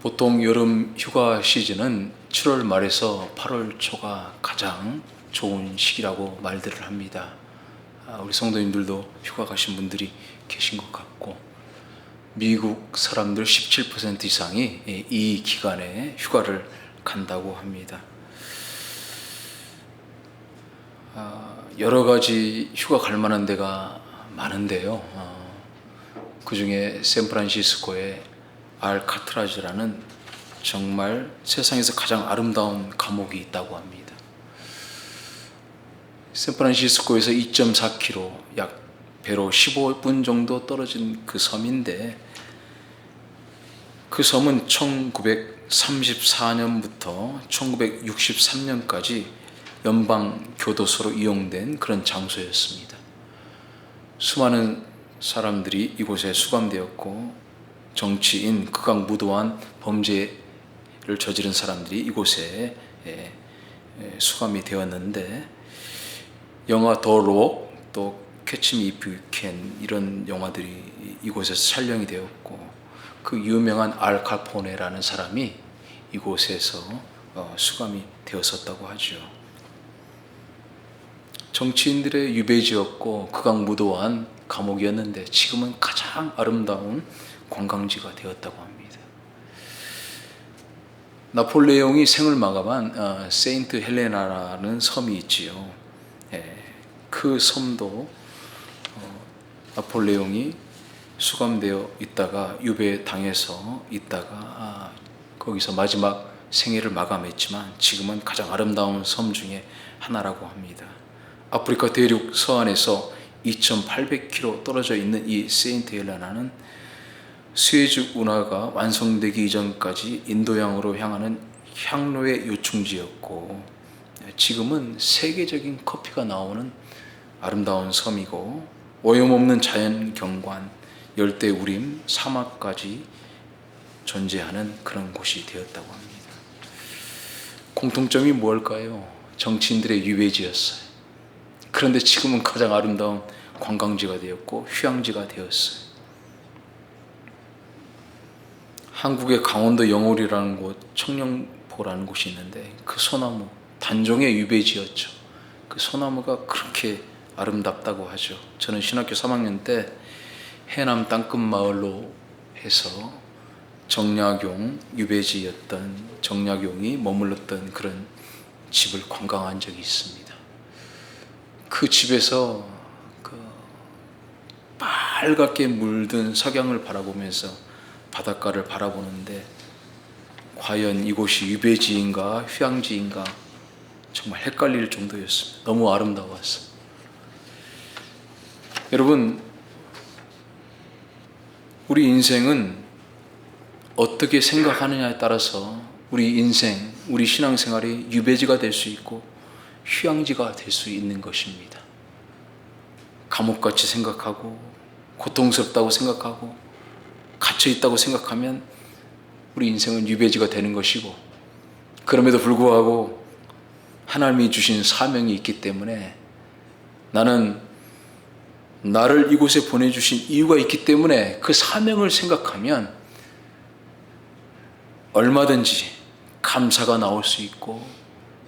보통 여름 휴가 시즌은 7월 말에서 8월 초가 가장 좋은 시기라고 말들을 합니다. 우리 성도님들도 휴가 가신 분들이 계신 것 같고, 미국 사람들 17% 이상이 이 기간에 휴가를 간다고 합니다. 여러 가지 휴가 갈 만한 데가 많은데요. 그 중에 샌프란시스코의 알카트라즈라는 정말 세상에서 가장 아름다운 감옥이 있다고 합니다. 샌프란시스코에서 2.4km, 약 배로 15분 정도 떨어진 그 섬인데, 그 섬은 1934년부터 1963년까지 연방 교도소로 이용된 그런 장소였습니다. 수많은 사람들이 이곳에 수감되었고, 정치인, 극악무도한 범죄를 저지른 사람들이 이곳에 수감이 되었는데, 영화 더 록, 또 캐치 미 이프 유 캔, 이런 영화들이 이곳에서 촬영이 되었고, 그 유명한 알 카포네라는 사람이 이곳에서 수감이 되었었다고 하죠. 정치인들의 유배지였고 극악무도한 감옥이었는데, 지금은 가장 아름다운 관광지가 되었다고 합니다. 나폴레옹이 생을 마감한 세인트 헬레나라는 섬이 있지요. 그 섬도 나폴레옹이 수감되어 있다가 유배당해서 있다가 거기서 마지막 생애를 마감했지만, 지금은 가장 아름다운 섬 중에 하나라고 합니다. 아프리카 대륙 서안에서 2,800km 떨어져 있는 이 세인트 헬레나는 수에즈 운하가 완성되기 이전까지 인도양으로 향하는 향로의 요충지였고, 지금은 세계적인 커피가 나오는 아름다운 섬이고, 오염없는 자연 경관, 열대 우림, 사막까지 존재하는 그런 곳이 되었다고 합니다. 공통점이 뭘까요? 정치인들의 유배지였어요. 그런데 지금은 가장 아름다운 관광지가 되었고 휴양지가 되었어요. 한국의 강원도 영월이라는 곳, 청령포라는 곳이 있는데, 그 소나무, 단종의 유배지였죠. 그 소나무가 그렇게 아름답다고 하죠. 저는 신학교 3학년 때 해남 땅끝마을로 해서 정약용, 유배지였던 정약용이 머물렀던 그런 집을 관광한 적이 있습니다. 그 집에서 그 빨갛게 물든 석양을 바라보면서 바닷가를 바라보는데, 과연 이곳이 유배지인가 휴양지인가 정말 헷갈릴 정도였습니다. 너무 아름다웠어요. 여러분, 우리 인생은 어떻게 생각하느냐에 따라서 우리 인생, 우리 신앙생활이 유배지가 될 수 있고 휴양지가 될 수 있는 것입니다. 감옥같이 생각하고 고통스럽다고 생각하고 갇혀있다고 생각하면 우리 인생은 유배지가 되는 것이고, 그럼에도 불구하고 하나님이 주신 사명이 있기 때문에, 나는 나를 이곳에 보내주신 이유가 있기 때문에 그 사명을 생각하면 얼마든지 감사가 나올 수 있고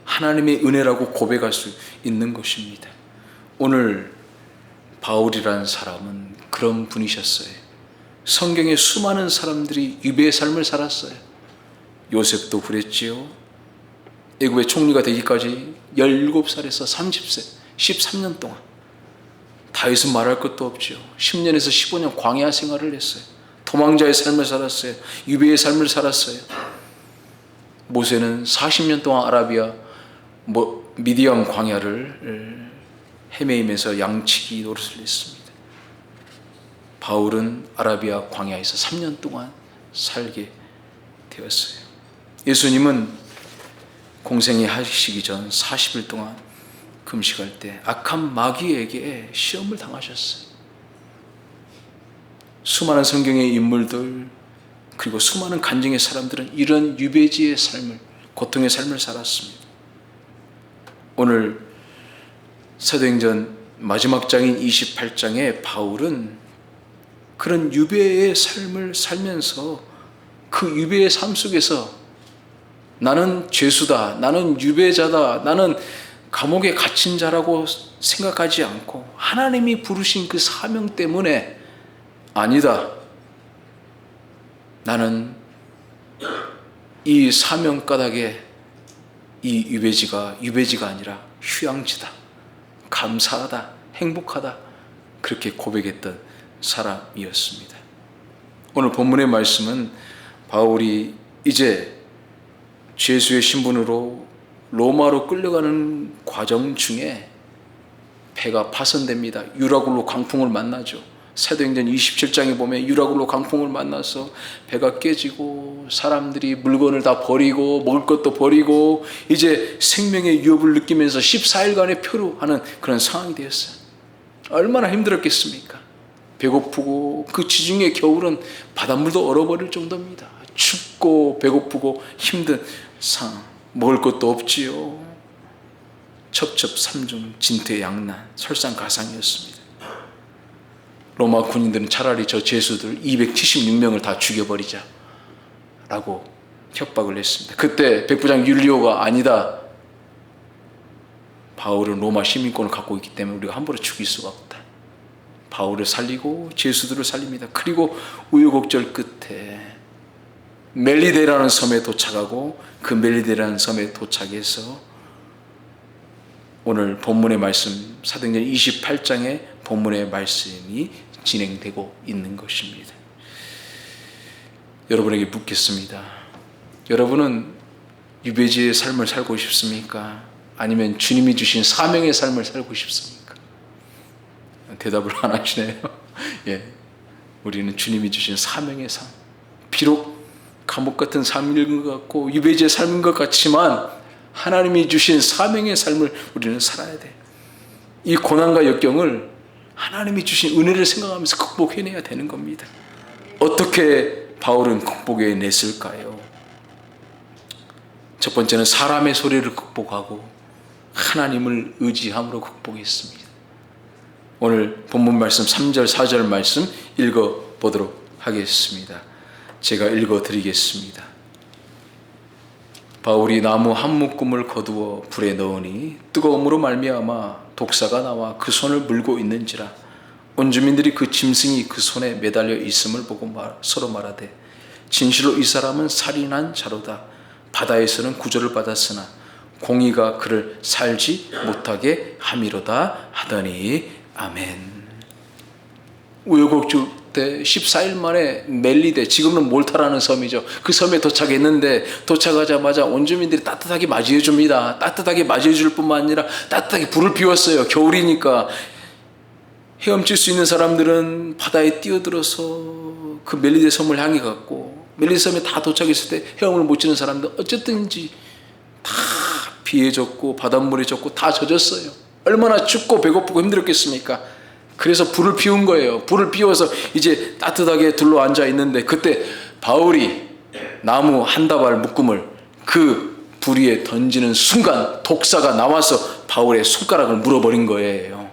하나님의 은혜라고 고백할 수 있는 것입니다. 오늘 바울이라는 사람은 그런 분이셨어요. 성경에 수많은 사람들이 유배의 삶을 살았어요. 요셉도 그랬지요. 애굽의 총리가 되기까지 17살에서 30세 13년 동안, 다윗은 말할 것도 없죠. 10년에서 15년 광야 생활을 했어요. 도망자의 삶을 살았어요. 유배의 삶을 살았어요. 모세는 40년 동안 아라비아 미디안 광야를 헤매이면서 양치기 노릇을 했습니다. 바울은 아라비아 광야에서 3년 동안 살게 되었어요. 예수님은 공생애 하시기 전 40일 동안 금식할 때 악한 마귀에게 시험을 당하셨어요. 수많은 성경의 인물들, 그리고 수많은 간증의 사람들은 이런 유배지의 삶을, 고통의 삶을 살았습니다. 오늘 사도행전 마지막 장인 28장에 바울은 그런 유배의 삶을 살면서 그 유배의 삶 속에서 나는 죄수다, 나는 유배자다, 나는 감옥에 갇힌 자라고 생각하지 않고 하나님이 부르신 그 사명 때문에 아니다, 나는 이 사명 까닭에 이 유배지가 아니라 휴양지다, 감사하다, 행복하다, 그렇게 고백했던 사람이었습니다. 오늘 본문의 말씀은 바울이 이제 죄수의 신분으로 로마로 끌려가는 과정 중에 배가 파손됩니다. 유라굴로 강풍을 만나죠. 사도행전 27장에 보면 유라굴로 강풍을 만나서 배가 깨지고 사람들이 물건을 다 버리고 먹을 것도 버리고 이제 생명의 위협을 느끼면서 14일간의 표류하는 그런 상황이 되었어요. 얼마나 힘들었겠습니까? 배고프고 그 지중해 겨울은 바닷물도 얼어버릴 정도입니다. 춥고 배고프고 힘든 상황, 먹을 것도 없지요. 첩첩산중 진퇴양난, 설상가상이었습니다. 로마 군인들은 차라리 저 죄수들 276명을 다 죽여버리자 라고 협박을 했습니다. 그때 백부장 율리오가 아니다, 바울은 로마 시민권을 갖고 있기 때문에 우리가 함부로 죽일 수가 없다. 바울을 살리고 죄수들을 살립니다. 그리고 우여곡절 끝에 멜리데라는 섬에 도착하고 그 멜리데라는 섬에 도착해서 오늘 본문의 말씀, 사도행전 28장의 본문의 말씀이 진행되고 있는 것입니다. 여러분에게 묻겠습니다. 여러분은 유배지의 삶을 살고 싶습니까? 아니면 주님이 주신 사명의 삶을 살고 싶습니까? 대답을 안 하시네요. 예, 우리는 주님이 주신 사명의 삶. 비록 감옥 같은 삶인 것 같고 유배지의 삶인 것 같지만 하나님이 주신 사명의 삶을 우리는 살아야 돼. 이 고난과 역경을 하나님이 주신 은혜를 생각하면서 극복해내야 되는 겁니다. 어떻게 바울은 극복해냈을까요? 첫 번째는 사람의 소리를 극복하고 하나님을 의지함으로 극복했습니다. 오늘 본문 말씀 3절 4절 말씀 읽어보도록 하겠습니다. 제가 읽어드리겠습니다. 바울이 나무 한 묶음을 거두어 불에 넣으니 뜨거움으로 말미암아 독사가 나와 그 손을 물고 있는지라. 온 주민들이 그 짐승이 그 손에 매달려 있음을 보고 서로 말하되 진실로 이 사람은 살인한 자로다. 바다에서는 구조를 받았으나 공의가 그를 살지 못하게 함이로다 하더니 아멘. 우여곡절 때 14일 만에 멜리데, 지금은 몰타라는 섬이죠. 그 섬에 도착했는데 도착하자마자 온 주민들이 따뜻하게 맞이해 줍니다. 따뜻하게 맞이해 줄 뿐만 아니라 따뜻하게 불을 피웠어요. 겨울이니까. 헤엄칠 수 있는 사람들은 바다에 뛰어들어서 그 멜리데 섬을 향해 갔고, 멜리데 섬에 다 도착했을 때 헤엄을 못 치는 사람들 어쨌든지 다 비에 젖고 바닷물에 젖고 다 젖었어요. 얼마나 춥고 배고프고 힘들었겠습니까? 그래서 불을 피운 거예요. 불을 피워서 이제 따뜻하게 둘러앉아 있는데 그때 바울이 나무 한 다발 묶음을 그 불 위에 던지는 순간 독사가 나와서 바울의 손가락을 물어버린 거예요.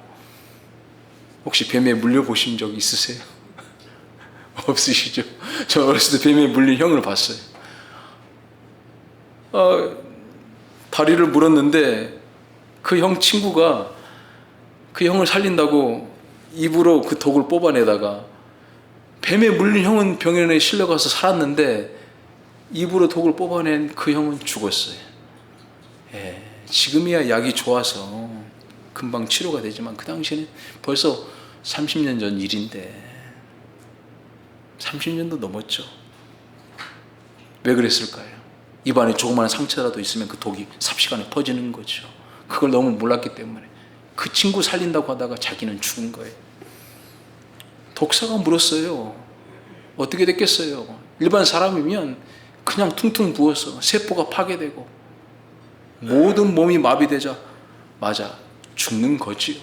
혹시 뱀에 물려보신 적 있으세요? 없으시죠? 저 어렸을 때 뱀에 물린 형을 봤어요. 다리를 물었는데 그 형 친구가 그 형을 살린다고 입으로 그 독을 뽑아내다가, 뱀에 물린 형은 병원에 실려가서 살았는데 입으로 독을 뽑아낸 그 형은 죽었어요. 예, 지금이야 약이 좋아서 금방 치료가 되지만 그 당시에는 벌써 30년 전 일인데 30년도 넘었죠. 왜 그랬을까요? 입안에 조그마한 상처라도 있으면 그 독이 삽시간에 퍼지는 거죠. 그걸 너무 몰랐기 때문에 그 친구 살린다고 하다가 자기는 죽은 거예요. 독사가 물었어요. 어떻게 됐겠어요? 일반 사람이면 그냥 퉁퉁 부어서 세포가 파괴되고 모든 몸이 마비되자 맞아 죽는 거지요.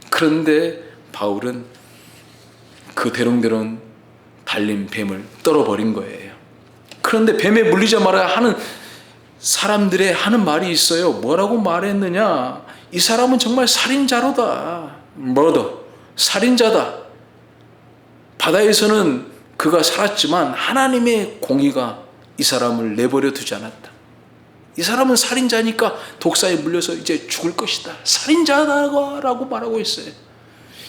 그런데 바울은 그 대롱대롱 달린 뱀을 떨어버린 거예요. 그런데 뱀에 물리자마자 하는 사람들의 하는 말이 있어요. 뭐라고 말했느냐? 이 사람은 정말 살인자로다. 머더, 살인자다. 바다에서는 그가 살았지만 하나님의 공의가 이 사람을 내버려 두지 않았다. 이 사람은 살인자니까 독사에 물려서 이제 죽을 것이다. 살인자라고 말하고 있어요.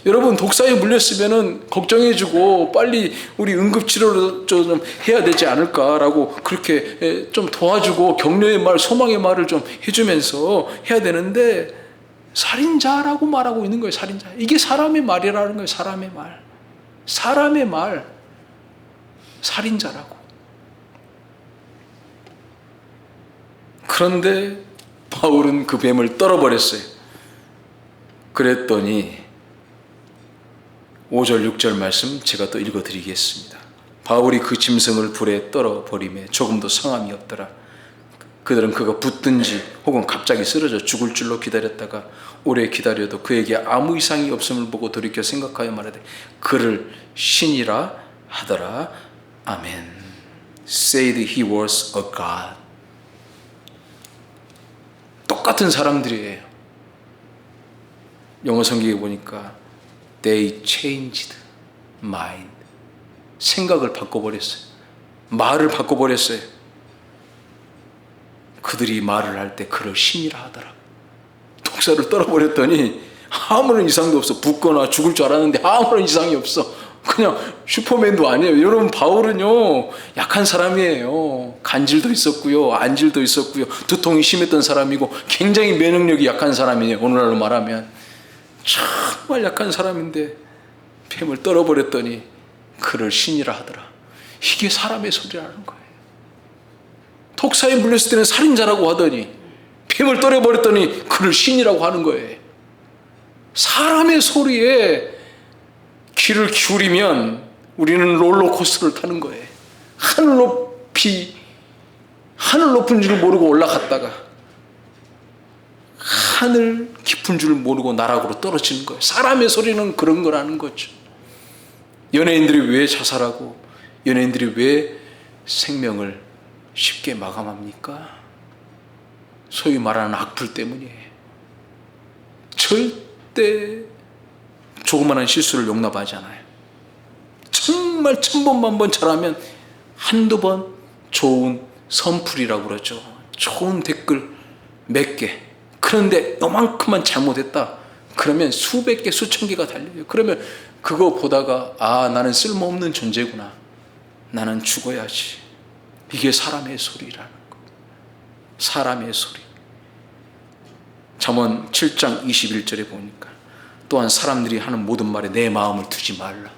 여러분, 독사에 물렸으면은 걱정해주고 빨리 우리 응급치료를 좀 해야 되지 않을까라고 그렇게 좀 도와주고 격려의 말, 소망의 말을 좀 해주면서 해야 되는데 살인자라고 말하고 있는 거예요. 살인자. 이게 사람의 말이라는 거예요. 사람의 말. 사람의 말. 살인자라고. 그런데 바울은 그 뱀을 떨어버렸어요. 그랬더니 5절 6절 말씀 제가 또 읽어드리겠습니다. 바울이 그 짐승을 불에 떨어버리매 조금도 상함이 없더라. 그들은 그가 붙든지 혹은 갑자기 쓰러져 죽을 줄로 기다렸다가 오래 기다려도 그에게 아무 이상이 없음을 보고 돌이켜 생각하여 말하되 그를 신이라 하더라. 아멘. Said he was a god. 똑같은 사람들이에요. 영어 성경에 보니까 They changed mind. 생각을 바꿔버렸어요. 말을 바꿔버렸어요. 그들이 말을 할 때 그를 신이라 하더라. 독사를 떨어버렸더니 아무런 이상도 없어. 붓거나 죽을 줄 알았는데 아무런 이상이 없어. 그냥 슈퍼맨도 아니에요. 여러분, 바울은요 약한 사람이에요. 간질도 있었고요, 안질도 있었고요, 두통이 심했던 사람이고 굉장히 면역력이 약한 사람이에요. 오늘날로 말하면 정말 약한 사람인데 뱀을 떨어버렸더니 그를 신이라 하더라. 이게 사람의 소리라는 거예요. 독사에 물렸을 때는 살인자라고 하더니 뱀을 떨어버렸더니 그를 신이라고 하는 거예요. 사람의 소리에 귀를 기울이면 우리는 롤러코스터를 타는 거예요. 하늘 높은 줄 모르고 올라갔다가 하늘 깊은 줄 모르고 나락으로 떨어지는 거예요. 사람의 소리는 그런 거라는 거죠. 연예인들이 왜 자살하고 연예인들이 왜 생명을 쉽게 마감합니까? 소위 말하는 악플 때문이에요. 절대 조그마한 실수를 용납하지 않아요. 정말 천번만번 잘하면 한두 번 좋은 선풀이라고 그러죠. 좋은 댓글 몇 개. 그런데 요만큼만 잘못했다. 그러면 수백 개, 수천 개가 달려요. 그러면 그거 보다가 나는 쓸모없는 존재구나. 나는 죽어야지. 이게 사람의 소리라는 거. 사람의 소리. 잠언 7장 21절에 보니까 또한 사람들이 하는 모든 말에 내 마음을 두지 말라.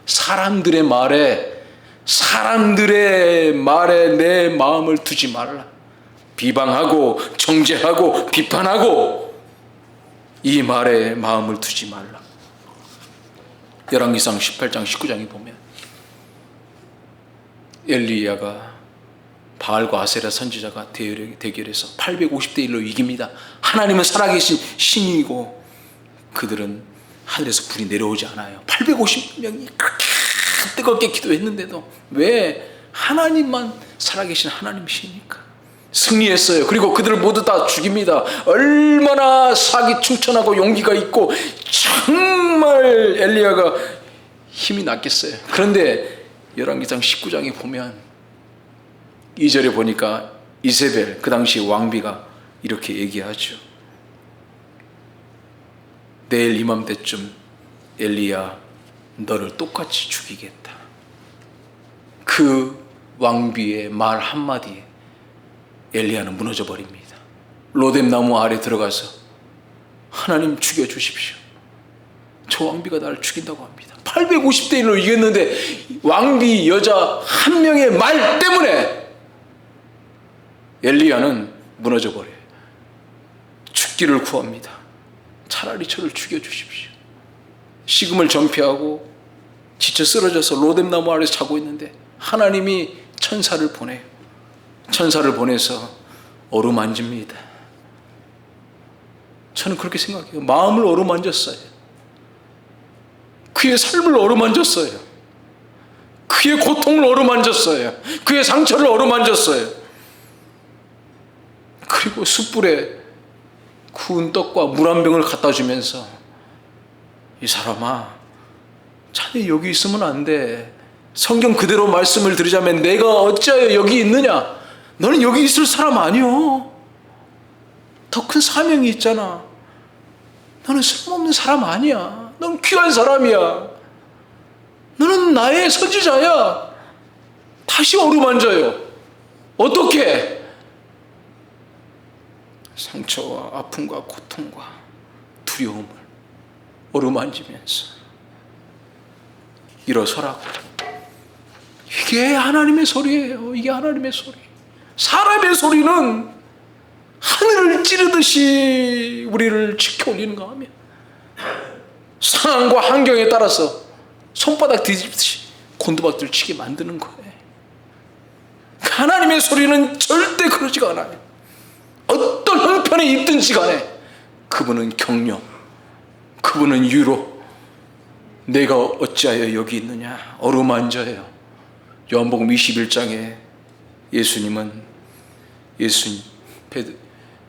사람들의 말에 내 마음을 두지 말라. 비방하고 정죄하고 비판하고 이 말에 마음을 두지 말라. 열왕기상 18장 19장에 보면 엘리야가 바알과 아세라 선지자가 대결해서 850대 1로 이깁니다. 하나님은 살아계신 신이고 그들은 하늘에서 불이 내려오지 않아요. 850명이 그렇게 뜨겁게 기도했는데도 왜 하나님만 살아계신 하나님이시니까 승리했어요. 그리고 그들을 모두 다 죽입니다. 얼마나 사기충천하고 용기가 있고 정말 엘리야가 힘이 났겠어요. 그런데 열왕기상 19장에 보면 2절에 보니까 이세벨, 그 당시 왕비가 이렇게 얘기하죠. 내일 이맘때쯤 엘리야 너를 똑같이 죽이겠다. 그 왕비의 말 한마디에 엘리야는 무너져 버립니다. 로뎀나무 아래 들어가서 하나님 죽여주십시오. 저 왕비가 나를 죽인다고 합니다. 850대 1로 이겼는데 왕비 여자 한 명의 말 때문에 엘리야는 무너져 버려요. 죽기를 구합니다. 차라리 저를 죽여주십시오. 식음을 전폐하고 지쳐 쓰러져서 로뎀나무 아래서 자고 있는데 하나님이 천사를 보내요. 천사를 보내서 어루만집니다. 저는 그렇게 생각해요. 마음을 어루만졌어요. 그의 삶을 어루만졌어요. 그의 고통을 어루만졌어요. 그의 상처를 어루만졌어요. 그리고 숯불에 구운 떡과 물 한 병을 갖다 주면서 이 사람아, 자네 여기 있으면 안 돼. 성경 그대로 말씀을 드리자면 내가 어찌하여 여기 있느냐? 너는 여기 있을 사람 아니요. 더 큰 사명이 있잖아. 너는 쓸모없는 사람 아니야. 너는 귀한 사람이야. 너는 나의 선지자야. 다시 어루만져요. 어떻게? 상처와 아픔과 고통과 두려움을 어루만지면서 일어서라고. 이게 하나님의 소리예요. 이게 하나님의 소리. 사람의 소리는 하늘을 찌르듯이 우리를 지켜 올리는가 하면 상황과 환경에 따라서 손바닥 뒤집듯이 곤두박질 치게 만드는 거예요. 하나님의 소리는 절대 그러지가 않아요. 어떤 형편에 있든지 간에 그분은 격려, 그분은 위로. 내가 어찌하여 여기 있느냐? 어루만져요. 요한복음 21장에 예수님은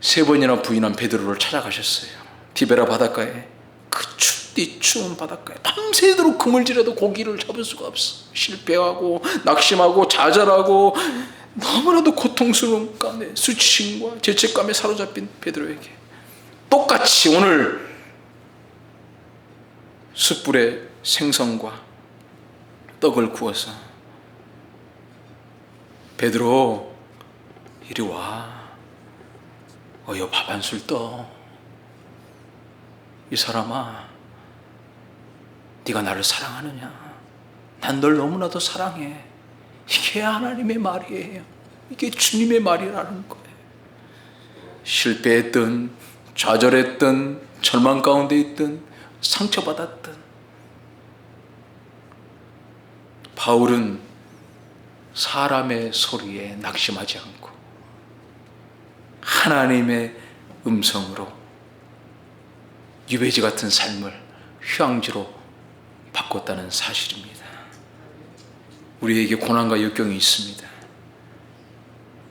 세 번이나 부인한 베드로를 찾아가셨어요. 디베라 바닷가에, 그 춥디 추운 바닷가에 밤새도록 그물질해도 고기를 잡을 수가 없어. 실패하고 낙심하고 좌절하고 너무나도 고통스러운 가운데 수치심과 죄책감에 사로잡힌 베드로에게 똑같이 오늘 숯불에 생선과 떡을 구워서 베드로 이리 와. 어여 밥 한 술 떠. 이 사람아, 네가 나를 사랑하느냐? 난 널 너무나도 사랑해. 이게 하나님의 말이에요. 이게 주님의 말이라는 거예요. 실패했든 좌절했든 절망 가운데 있든 상처받았든 바울은 사람의 소리에 낙심하지 않고 하나님의 음성으로 유배지 같은 삶을 휴양지로 바꿨다는 사실입니다. 우리에게 고난과 역경이 있습니다.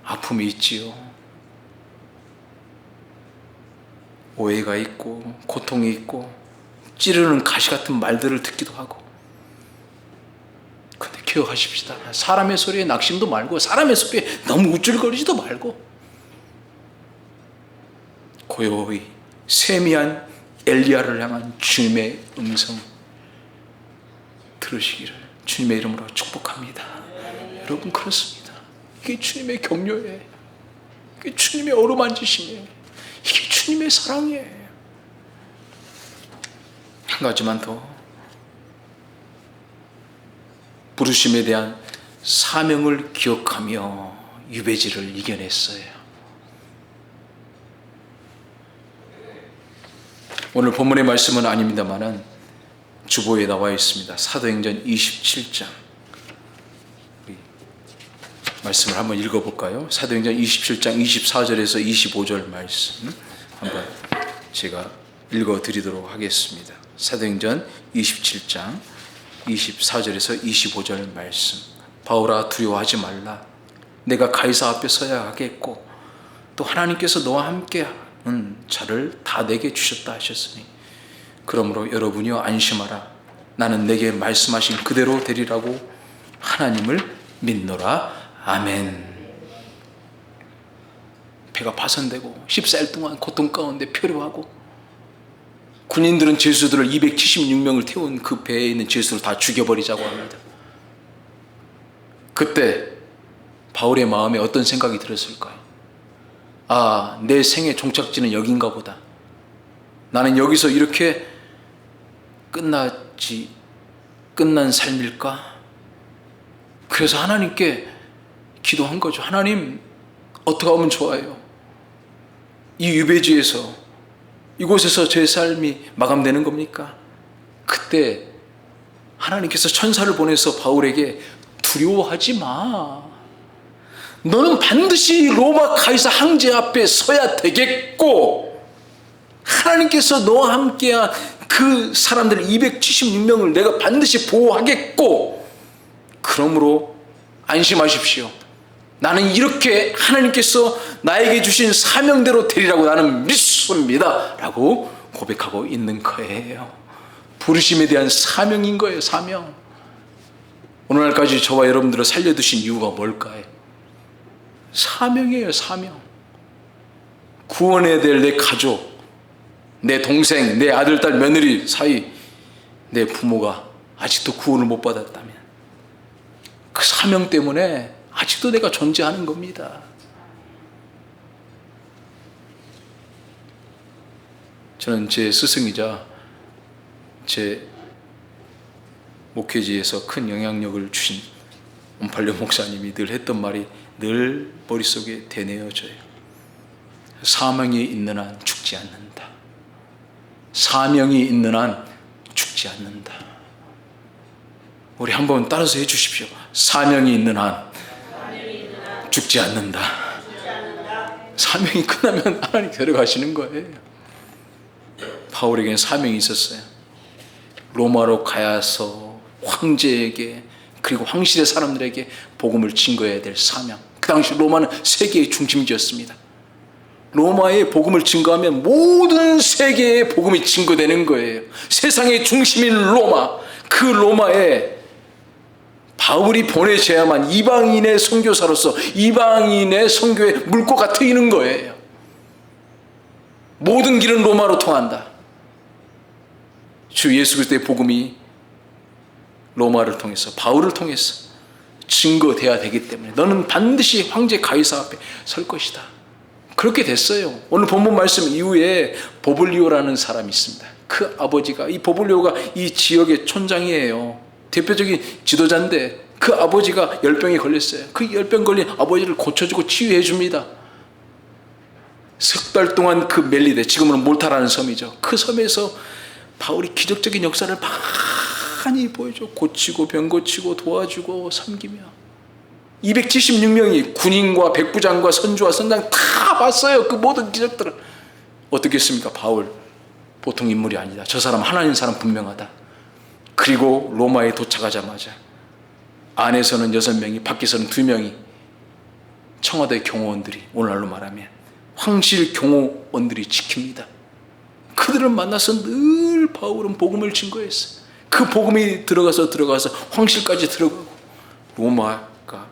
아픔이 있지요. 오해가 있고 고통이 있고 찌르는 가시 같은 말들을 듣기도 하고. 근데 기억하십시다. 사람의 소리에 낙심도 말고 사람의 소리에 너무 우쭐거리지도 말고 고요히 세미한 엘리야를 향한 주님의 음성 들으시기를 주님의 이름으로 축복합니다. 여러분, 그렇습니다. 이게 주님의 격려예요. 이게 주님의 어루만지심이에요. 이게 주님의 사랑이에요. 한 가지만 더, 부르심에 대한 사명을 기억하며 유배지를 이겨냈어요. 오늘 본문의 말씀은 아닙니다만은 주보에 나와 있습니다. 사도행전 27장 말씀을 한번 읽어볼까요? 사도행전 27장 24절에서 25절 말씀 한번 제가 읽어드리도록 하겠습니다. 사도행전 27장 24절에서 25절 말씀. 바울아, 두려워하지 말라. 내가 가이사 앞에 서야 하겠고 또 하나님께서 너와 함께 하는 자를 다 내게 주셨다 하셨으니 그러므로 여러분이여 안심하라. 나는 내게 말씀하신 그대로 되리라고 하나님을 믿노라. 아멘. 배가 파손되고 14일 동안 고통 가운데 표류하고 군인들은 죄수들을 276명을 태운 그 배에 있는 죄수를 다 죽여버리자고 합니다. 그때 바울의 마음에 어떤 생각이 들었을까요? 아, 내 생의 종착지는 여긴가 보다. 나는 여기서 이렇게 끝난 삶일까? 그래서 하나님께 기도한 거죠. 하나님, 어떻게 하면 좋아요? 이 유배지에서, 이곳에서 제 삶이 마감되는 겁니까? 그때 하나님께서 천사를 보내서 바울에게 두려워하지 마. 너는 반드시 로마 가이사 황제 앞에 서야 되겠고 하나님께서 너와 함께한 그 사람들 276명을 내가 반드시 보호하겠고 그러므로 안심하십시오. 나는 이렇게 하나님께서 나에게 주신 사명대로 되리라고 나는 믿습니다 라고 고백하고 있는 거예요. 부르심에 대한 사명인 거예요. 사명. 오늘날까지 저와 여러분들을 살려두신 이유가 뭘까요? 사명이에요. 사명. 구원해야 될 내 가족, 내 동생, 내 아들, 딸, 며느리 사이 내 부모가 아직도 구원을 못 받았다면 그 사명 때문에 아직도 내가 존재하는 겁니다. 저는 제 스승이자 제 목회지에서 큰 영향력을 주신 온팔려 목사님이 늘 했던 말이 늘 머릿속에 되뇌어져요. 사명이 있는 한 죽지 않는다. 사명이 있는 한 죽지 않는다. 우리 한번 따라서 해 주십시오. 사명이 있는 한 죽지 않는다. 사명이 끝나면 하나님 데려가시는 거예요. 바울에게는 사명이 있었어요. 로마로 가야서 황제에게 그리고 황실의 사람들에게 복음을 증거해야 될 사명. 그 당시 로마는 세계의 중심지였습니다. 로마에 복음을 증거하면 모든 세계에 복음이 증거되는 거예요. 세상의 중심인 로마, 그 로마에 바울이 보내져야만 이방인의 선교사로서 이방인의 선교의 물꼬가 트이는 거예요. 모든 길은 로마로 통한다. 주 예수 그리스도의 복음이 로마를 통해서 바울을 통해서 증거돼야 되기 때문에 너는 반드시 황제 가이사 앞에 설 것이다. 그렇게 됐어요. 오늘 본문 말씀 이후에 보블리오라는 사람이 있습니다. 그 아버지가, 이 보블리오가 이 지역의 촌장이에요. 대표적인 지도자인데 그 아버지가 열병에 걸렸어요. 그 열병 걸린 아버지를 고쳐주고 치유해 줍니다. 석 달 동안 그 멜리데, 지금은 몰타라는 섬이죠. 그 섬에서 바울이 기적적인 역사를 많이 보여줘. 고치고 병 고치고 도와주고 섬기며 276명이 군인과 백부장과 선주와 선장 다 봤어요. 그 모든 기적들을. 어떻겠습니까? 바울 보통 인물이 아니다. 저 사람 하나님 사람 분명하다. 그리고 로마에 도착하자마자 안에서는 6명이 밖에서는 2명이 청와대 경호원들이, 오늘날로 말하면 황실 경호원들이 지킵니다. 그들을 만나서 늘 바울은 복음을 증거했어요. 그 복음이 들어가서 황실까지 들어가고 로마가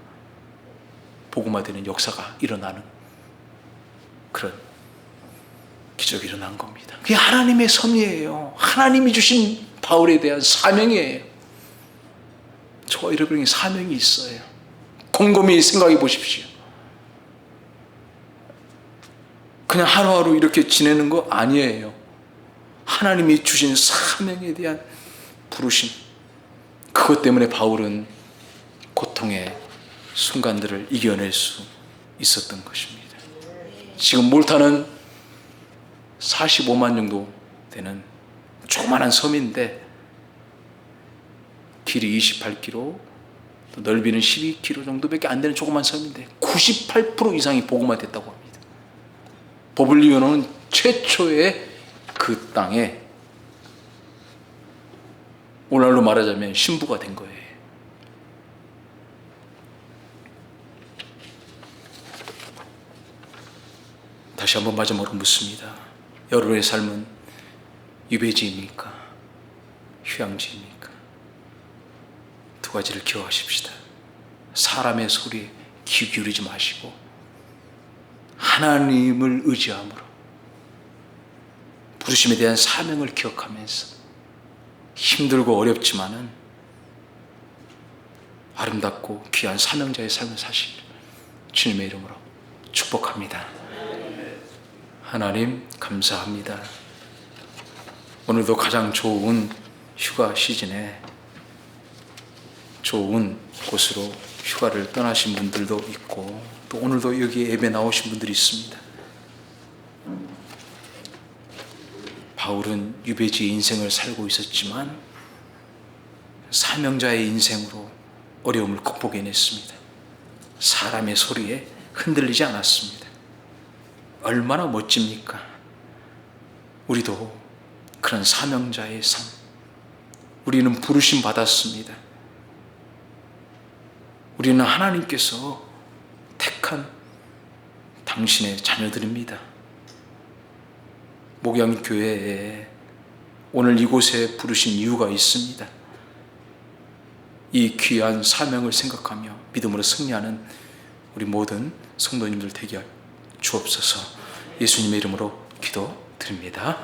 복음화되는 역사가 일어나는 그런 기적이 일어난 겁니다. 그게 하나님의 섭리예요. 하나님이 주신 바울에 대한 사명이에요. 저와 여러분에게 사명이 있어요. 곰곰이 생각해 보십시오. 그냥 하루하루 이렇게 지내는 거 아니에요. 하나님이 주신 사명에 대한 부르심, 그것 때문에 바울은 고통의 순간들을 이겨낼 수 있었던 것입니다. 지금 몰타는 45만 정도 되는 조그마한 섬인데 길이 28km, 또 넓이는 12km 정도밖에 안 되는 조그만 섬인데 98% 이상이 복음화됐다고 합니다. 보블리오는 최초의 그 땅에 오늘날로 말하자면 신부가 된 거예요. 다시 한번 마지막으로 묻습니다. 여러분의 삶은 유배지입니까? 휴양지입니까? 두 가지를 기억하십시다. 사람의 소리에 귀 기울이지 마시고 하나님을 의지함으로 부르심에 대한 사명을 기억하면서 힘들고 어렵지만은 아름답고 귀한 사명자의 삶을 사실 주님의 이름으로 축복합니다. 하나님 감사합니다. 오늘도 가장 좋은 휴가 시즌에 좋은 곳으로 휴가를 떠나신 분들도 있고 또 오늘도 여기 예배 나오신 분들이 있습니다. 바울은 유배지의 인생을 살고 있었지만 사명자의 인생으로 어려움을 극복해냈습니다. 사람의 소리에 흔들리지 않았습니다. 얼마나 멋집니까? 우리도 그런 사명자의 삶, 우리는 부르심 받았습니다. 우리는 하나님께서 택한 당신의 자녀들입니다. 목양교회에 오늘 이곳에 부르신 이유가 있습니다. 이 귀한 사명을 생각하며 믿음으로 승리하는 우리 모든 성도님들 되게 주옵소서. 예수님의 이름으로 기도드립니다.